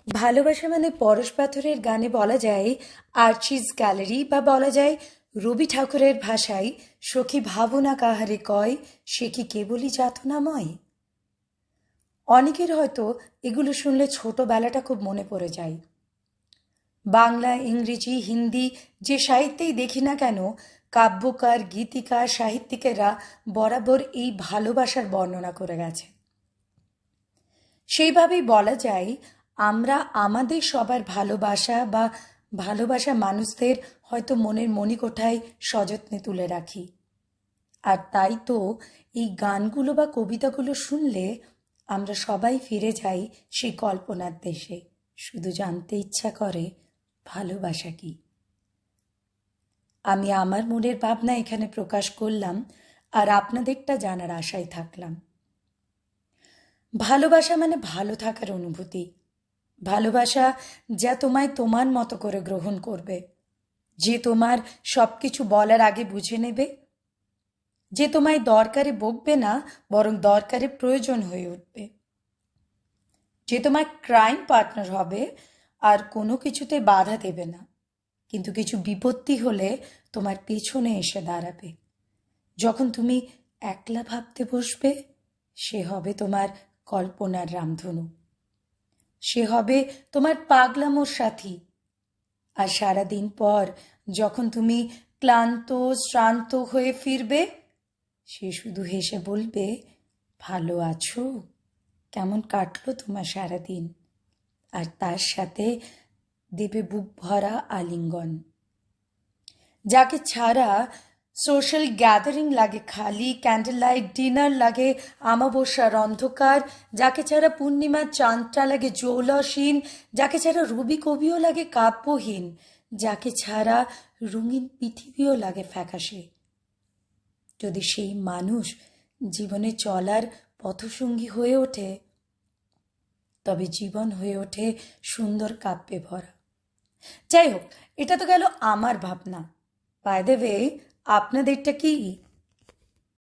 ভালোবাসা মানে পরশ পাথরের গানে বলা যায় আর্চিজ গ্যালারি, বা বলা যায় রবি ঠাকুরের ভাষায় সখী ভাবনা কাহারে কয়, সে কি কেবলই যাতনাময়। অনেকের হয়তো এগুলো শুনলে ছোটবেলাটা খুব মনে পড়ে যায়। বাংলা, ইংরেজি, হিন্দি যে সাহিত্যেই দেখি না কেন, কাব্যকার, গীতিকার, সাহিত্যিকেরা বরাবর এই ভালোবাসার বর্ণনা করে গেছে। সেইভাবেই বলা যায় আমরা আমাদের সবার ভালোবাসা বা ভালোবাসা মানুষদের হয়তো মনের মণিকোঠায় সযত্নে তুলে রাখি। আর তাই তো এই গানগুলো বা কবিতাগুলো শুনলে আমরা সবাই ফিরে যাই সেই কল্পনার দেশে। শুধু জানতে ইচ্ছা করে ভালোবাসা কি। আমি আমার মনের ভাবনা এখানে প্রকাশ করলাম, আর আপনাদেরটা জানার আশায় থাকলাম। ভালোবাসা মানে ভালো থাকার অনুভূতি। ভালোবাসা যা তোমায় তোমার মতো করে গ্রহণ করবে, যে তোমার সব কিছু বলার আগে বুঝে নেবে, যে তোমায় দরকারে বকবে না, বরং দরকারে প্রয়োজন হয়ে উঠবে, যে তোমার ক্রাইম পার্টনার হবে আর কোনো কিছুতে বাধা দেবে না, কিন্তু কিছু বিপত্তি হলে তোমার পিছনে এসে দাঁড়াবে। যখন তুমি একলা ভাবতে বসবে, সে হবে তোমার কল্পনার রামধনু, সে হবে তোমার পাগলামোর সাথী। আর সারাদিন পর যখন তুমি ক্লান্ত শ্রান্ত হয়ে ফিরবে, সে শুধু হেসে বলবে, ভালো আছো, কেমন কাটলো তোমার সারাদিন, আর তার সাথে দেবে বুক ভরা আলিঙ্গন। যাকে ছাড়া সোশ্যাল গ্যাদারিং লাগে খালি, ক্যান্ডেল লাইট ডিনার লাগে আমাবস্যার অন্ধকার, যাকে ছাড়া পূর্ণিমার চাঁদটা লাগে জৌলসীন, যাকে ছাড়া রবি কবিও লাগে কাব্যহীন, যাকে ছাড়া রঙিন পৃথিবীও লাগে ফ্যাকাশে। যদি সেই মানুষ জীবনে চলার পথসঙ্গী হয়ে ওঠে, তবে জীবন হয়ে ওঠে সুন্দর কাব্যে ভরা। যাই হোক, এটা তো গেল আমার ভাবনা। বাই দ্য ওয়ে, আপনাদেরটা কি?